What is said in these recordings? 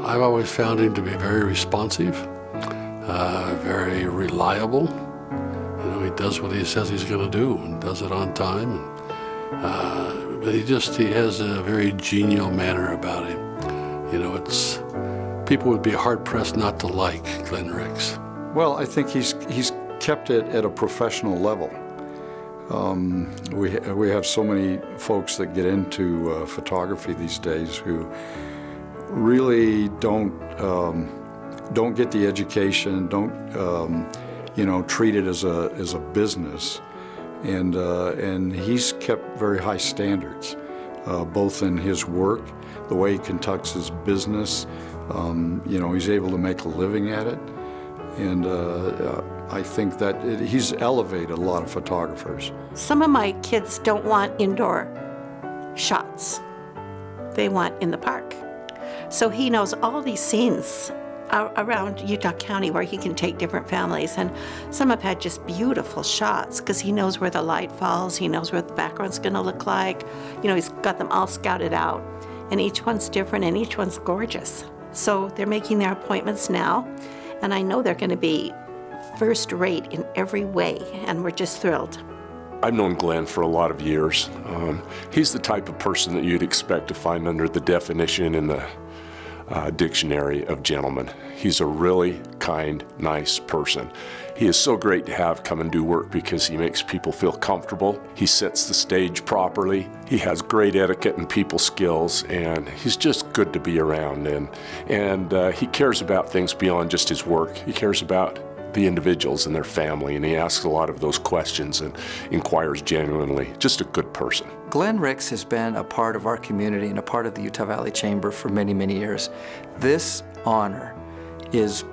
I've always found him to be very responsive, very reliable. You know, he does what he says he's going to do and does it on time. But he has a very genial manner about him. You know, people would be hard-pressed not to like Glen Ricks. Well, I think he's kept it at a professional level. We have so many folks that get into photography these days who really don't get the education, don't treat it as a business, and he's kept very high standards, both in his work, the way he conducts his business. He's able to make a living at it, and I think that he's elevated a lot of photographers. Some of my kids don't want indoor shots. They want in the park. So he knows all these scenes around Utah County where he can take different families, and some have had just beautiful shots because he knows where the light falls, he knows what the background's going to look like. He's got them all scouted out, and each one's different and each one's gorgeous. So they're making their appointments now, and I know they're going to be first rate in every way, and we're just thrilled. I've known Glen for a lot of years. He's the type of person that you'd expect to find under the definition in the dictionary of gentleman. He's a really kind, nice person. He is so great to have come and do work because he makes people feel comfortable. He sets the stage properly. He has great etiquette and people skills, and he's just good to be around. And he cares about things beyond just his work. He cares about the individuals and their family, and he asks a lot of those questions and inquires genuinely. Just a good person. Glen Ricks has been a part of our community and a part of the Utah Valley Chamber for many, many years. This honor is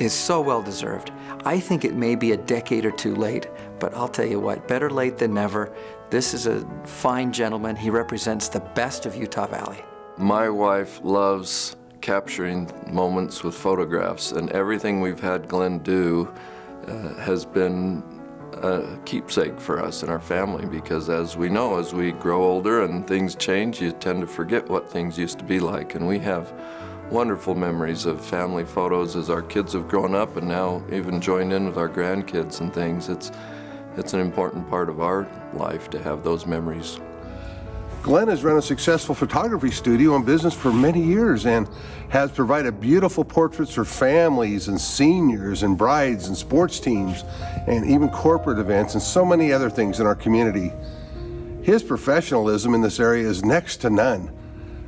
so well deserved. I think it may be a decade or two late, but I'll tell you what, better late than never. This is a fine gentleman. He represents the best of Utah Valley. My wife loves capturing moments with photographs, and everything we've had Glen do has been a keepsake for us and our family, because as we know, as we grow older and things change, you tend to forget what things used to be like, and we have wonderful memories of family photos as our kids have grown up and now even joined in with our grandkids and things. It's an important part of our life to have those memories. Glen has run a successful photography studio and business for many years and has provided beautiful portraits for families and seniors and brides and sports teams and even corporate events and so many other things in our community. His professionalism in this area is next to none.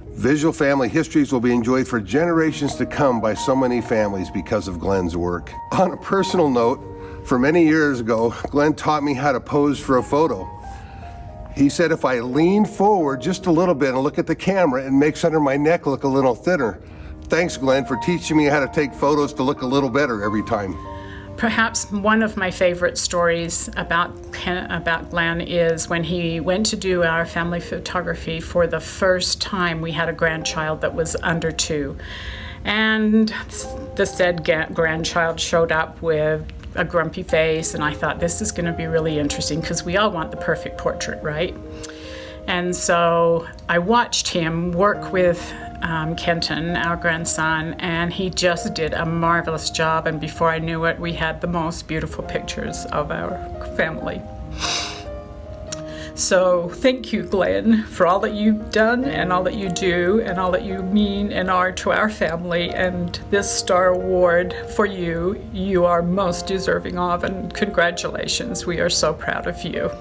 Visual family histories will be enjoyed for generations to come by so many families because of Glen's work. On a personal note, for many years ago, Glen taught me how to pose for a photo. He said if I lean forward just a little bit and look at the camera, it makes under my neck look a little thinner. Thanks, Glen, for teaching me how to take photos to look a little better every time. Perhaps one of my favorite stories about Glen is when he went to do our family photography for the first time. We had a grandchild that was under 2. And the said grandchild showed up with a grumpy face, and I thought this is going to be really interesting because we all want the perfect portrait, right? And so I watched him work with Kenton, our grandson, and he just did a marvelous job, and before I knew it, we had the most beautiful pictures of our family. So thank you, Glen, for all that you've done and all that you do and all that you mean and are to our family, and this Star Award for you, you are most deserving of, and congratulations. We are so proud of you.